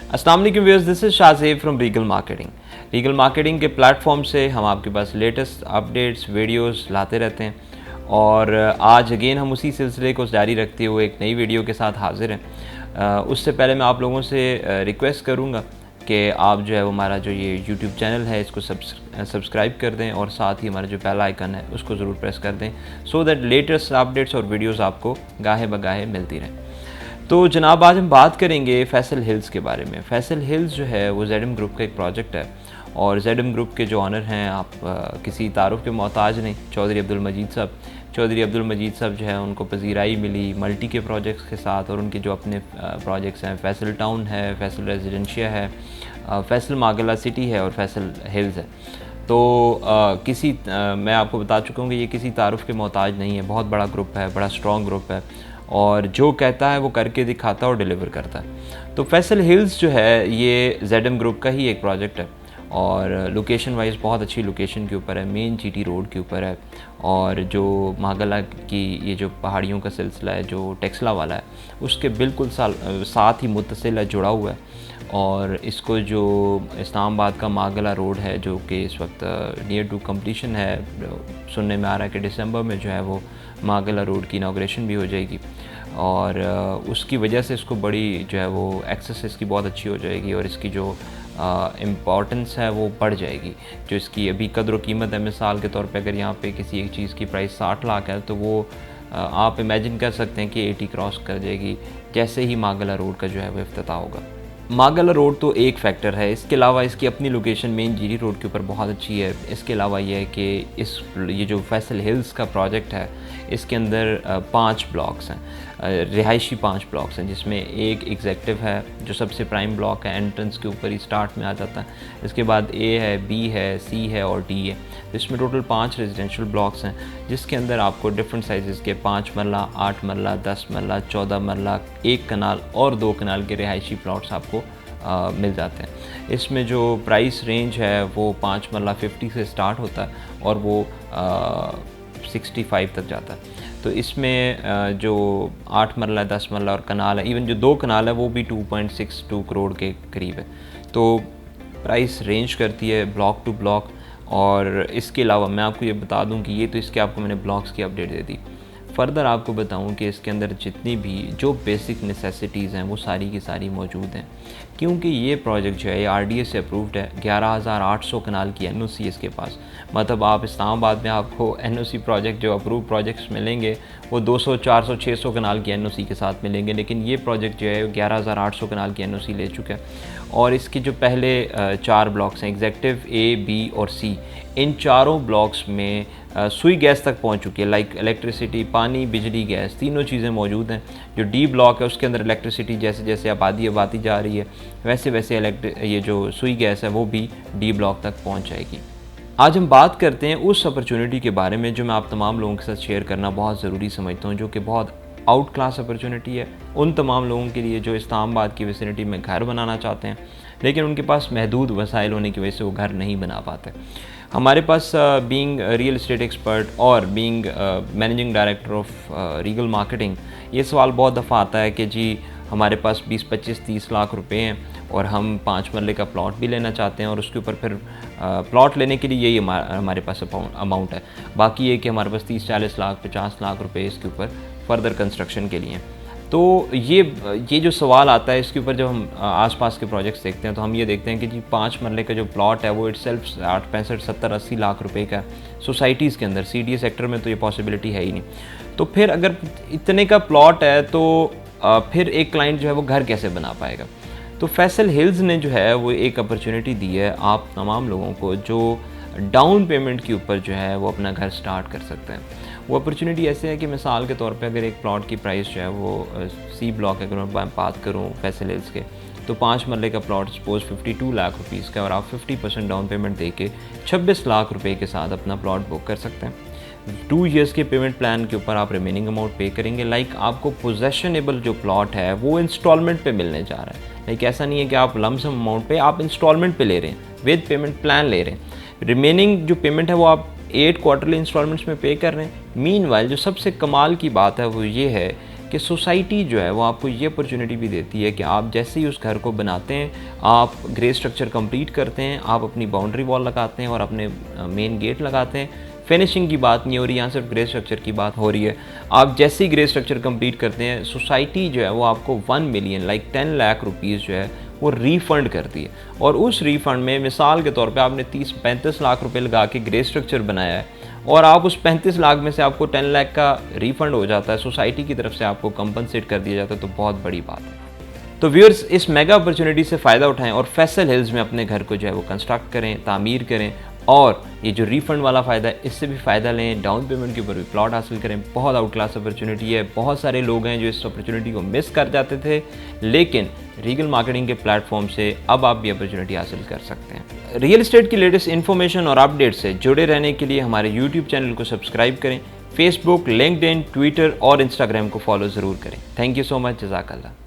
अस्सलाम वालेकुम viewers, this is Shahzeb from Regal marketing. Regal marketing के प्लेटफॉर्म से हम आपके पास लेटेस्ट अपडेट्स वीडियोस लाते रहते हैं और आज अगेन हम उसी सिलसिले को जारी रखते हुए एक नई वीडियो के साथ हाज़िर हैं। उससे पहले मैं आप लोगों से रिक्वेस्ट करूँगा कि आप जो है वो हमारा जो ये यूट्यूब चैनल है इसको सब्सक्राइब कर दें और साथ ही हमारा जो बेल आइकन है उसको ज़रूर प्रेस कर दें सो दैट लेटेस्ट अपडेट्स और वीडियोज़ आपको गाहे बगाहे मिलती रहें। तो जनाब आज हम बात करेंगे फैसल हिल्स के बारे में। फैसल हिल्स जो है वो जेडएम ग्रुप का एक प्रोजेक्ट है और जेडएम ग्रुप के जो ऑनर हैं आप किसी तारुफ के मोहताज नहीं, चौधरी अब्दुल मजीद साहब। चौधरी अब्दुल मजीद साहब जो है उनको पजीराई मिली मल्टी के प्रोजेक्ट्स के साथ और उनके जो अपने प्रोजेक्ट्स हैं फैसल टाउन है, फैसल रेजिडेंशिया है, फैसल मागला सिटी है और फैसल हिल्स है। तो मैं आपको बता चुका हूँ कि ये किसी तारुफ के मोहताज नहीं है, बहुत बड़ा ग्रुप है, बड़ा स्ट्रॉन्ग ग्रुप है और जो कहता है वो करके दिखाता है और डिलीवर करता है। तो फैसल हिल्स जो है ये जेडएम ग्रुप का ही एक प्रोजेक्ट है और लोकेशन वाइज बहुत अच्छी लोकेशन के ऊपर है, मेन जीटी रोड के ऊपर है और जो मागला की ये जो पहाड़ियों का सिलसिला है जो टेक्सला वाला है उसके बिल्कुल साथ ही मुत्तसिल है, जुड़ा हुआ है। और इसको जो इस्लामाबाद का मागला रोड है जो कि इस वक्त नियर टू कंप्लीशन है, सुनने में आ रहा है कि दिसंबर में जो है वो मागला रोड की इनाग्रेशन भी हो जाएगी और उसकी वजह से इसको बड़ी जो है वो एक्सेस इसकी बहुत अच्छी हो जाएगी और इसकी जो इम्पॉर्टेंस है वो बढ़ जाएगी। जो इसकी अभी कदर कीमत है, मिसाल के तौर पे अगर यहाँ पे किसी एक चीज़ की प्राइस 60 लाख है तो वो आप इमेजिन कर सकते हैं कि 80 क्रॉस कर जाएगी जैसे ही मागला रोड का जो है वो इफ्तिताह होगा। मागला रोड तो एक फैक्टर है, इसके अलावा इसकी अपनी लोकेशन मेन जीटी रोड के ऊपर बहुत अच्छी है। इसके अलावा ये है कि ये जो फैसल हिल्स का प्रोजेक्ट है इसके अंदर 5 ब्लॉक्स हैं, रिहायशी 5 ब्लॉक्स हैं जिसमें एक एग्जेक्टिव है जो सबसे प्राइम ब्लॉक है, एंट्रेंस के ऊपर ही स्टार्ट में आ जाता है। इसके बाद ए है, बी है, सी है और डी है। इसमें टोटल 5 रेजिडेंशियल ब्लॉक्स हैं जिसके अंदर आपको डिफरेंट साइज़ के 5 मरला, 8 मरला, 10 मरला, 14 मरला, 1 कनाल और 2 कनाल के रिहायशी प्लॉट्स आपको मिल जाते हैं। इसमें जो प्राइस रेंज है वो 5 मरला 50 से स्टार्ट होता है और वो 65 तक जाता है। तो इसमें जो 8 मरला, 10 मरला और कनाल है, इवन जो 2 कनाल है वो भी 2.62 करोड़ के करीब है। तो प्राइस रेंज करती है ब्लॉक टू ब्लॉक। और इसके अलावा मैं आपको ये बता दूं कि ये तो इसके आपको मैंने ब्लॉक्स की अपडेट दे दी। फ़र्दर आपको बताऊं कि इसके अंदर जितनी भी जो बेसिक नेसेसिटीज़ हैं वो सारी की सारी मौजूद हैं क्योंकि ये प्रोजेक्ट जो है ये आरडीए से अप्रूव्ड है। 11,800 कनाल की एनओसी इसके पास, मतलब आप इस्लामाबाद में आपको एनओसी प्रोजेक्ट जो अप्रूव प्रोजेक्ट्स मिलेंगे वो 200, 400, 600 कनाल की एनओसी के साथ मिलेंगे, लेकिन ये प्रोजेक्ट जो है 11,800 कनाल की एनओसी ले चुका है। और इसके जो पहले 4 ब्लॉक्स हैं एग्जेक्टिव ए, बी और सी, इन चारों ब्लॉक्स में सुई गैस तक पहुंच चुकी है, लाइक इलेक्ट्रिसिटी, पानी, बिजली, गैस, तीनों चीज़ें मौजूद हैं। जो डी ब्लॉक है उसके अंदर इलेक्ट्रिसिटी जैसे जैसे आबादी आती जा रही है वैसे वैसे ये जो सुई गैस है वो भी डी ब्लॉक तक पहुंच जाएगी। आज हम बात करते हैं उस अपॉर्चुनिटी के बारे में जो मैं आप तमाम लोगों के साथ शेयर करना बहुत ज़रूरी समझता हूँ, जो कि बहुत आउट क्लास अपॉर्चुनिटी है उन तमाम लोगों के लिए जो इस्लामाबाद की विसिनिटी में घर बनाना चाहते हैं लेकिन उनके पास महदूद वसाइल होने की वजह से वो घर नहीं बना पाते। हमारे पास बीइंग रियल एस्टेट एक्सपर्ट और being managing director of Regal marketing ये सवाल बहुत दफ़ा आता है कि जी हमारे पास 20, 25, 30 लाख रुपए हैं और हम 5 मरले का प्लॉट भी लेना चाहते हैं और उसके ऊपर फिर प्लॉट लेने के लिए यही हमारे पास अमाउंट है, बाकी ये कि हमारे पास 30, 40 लाख, 50 लाख रुपए इसके ऊपर फर्दर कंस्ट्रक्शन के लिए। तो ये जो सवाल आता है इसके ऊपर जब हम आसपास के प्रोजेक्ट्स देखते हैं तो हम ये देखते हैं कि जी 5 मरले का जो प्लॉट है वो इटसेल्फ 60, 65, 70, 80 लाख रुपए का सोसाइटीज़ के अंदर, सीडीए सेक्टर में तो ये पॉसिबिलिटी है ही नहीं। तो फिर अगर इतने का प्लॉट है तो फिर एक क्लाइंट जो है वो घर कैसे बना पाएगा। तो फैसल हिल्स ने जो है वो एक अपॉर्चुनिटी दी है आप तमाम लोगों को जो डाउन पेमेंट के ऊपर जो है वो अपना घर स्टार्ट कर सकते हैं। वो अपॉर्चुनिटी ऐसे है कि मिसाल के तौर पे अगर एक प्लॉट की प्राइस जो है वो सी ब्लॉक अगर मैं बात करूँ फैसल हिल्स के तो 5 मरले का प्लॉट सपोज 52 लाख रुपीज़ का और आप 50% डाउन पेमेंट दे के 26 लाख रुपए के साथ अपना प्लॉट बुक कर सकते हैं। 2 ईयर्स के पेमेंट प्लान के ऊपर आप रिमेनिंग अमाउंट पे करेंगे। लाइक आपको पोजेशनेबल जो प्लॉट है वो इंस्टॉलमेंट पे मिलने जा रहा है। लाइक ऐसा नहीं है कि आप लमसम अमाउंट पे, आप इंस्टॉलमेंट पे ले रहे हैं, विद पेमेंट प्लान ले रहे हैं। रिमेनिंग जो पेमेंट है वो आप 8 क्वार्टरली इंस्टॉलमेंट्स में पे कर रहे हैं। मीनवाइल जो सबसे कमाल की बात है वो ये है कि सोसाइटी जो है वो आपको ये अपॉर्चुनिटी भी देती है कि आप जैसे ही उस घर को बनाते हैं, आप ग्रे स्ट्रक्चर कंप्लीट करते हैं, आप अपनी बाउंड्री वॉल लगाते हैं और अपने मेन गेट लगाते हैं, फिनिशिंग की बात नहीं हो रही, यहाँ सिर्फ ग्रे स्ट्रक्चर की बात हो रही है। आप जैसे ही ग्रे स्ट्रक्चर कंप्लीट करते हैं, सोसाइटी जो है वो आपको 1 मिलियन लाइक 10 लाख रुपीज़ जो है वो रिफ़ंड करती है। और उस रिफ़ंड में मिसाल के तौर पे आपने 30-35 लाख रुपए लगा के ग्रे स्ट्रक्चर बनाया है और आप उस 35 लाख में से आपको 10 लाख का रिफ़ंड हो जाता है, सोसाइटी की तरफ से आपको कंपनसेट कर दिया जाता है, तो बहुत बड़ी बात है। तो व्यूअर्स, इस मेगा अपॉर्चुनिटी से फ़ायदा उठाएं और फैसल हिल्स में अपने घर को जो है वो कंस्ट्रक्ट करें, तामीर करें और ये जो रिफ़ंड वाला फ़ायदा है इससे भी फ़ायदा लें। डाउन पेमेंट के ऊपर भी प्लॉट हासिल करें। बहुत आउट क्लास अपॉर्चुनिटी है। बहुत सारे लोग हैं जो इस अपॉर्चुनिटी को मिस कर जाते थे, लेकिन रीगल मार्केटिंग के प्लेटफॉर्म से अब आप भी अपॉर्चुनिटी हासिल कर सकते हैं। रियल एस्टेट की लेटेस्ट इन्फॉर्मेशन और अपडेट से जुड़े रहने के लिए हमारे यूट्यूब चैनल को सब्सक्राइब करें। फेसबुक, लिंक्डइन, ट्विटर और इंस्टाग्राम को फॉलो ज़रूर करें। Thank you so much. जज़ाकल्लाह।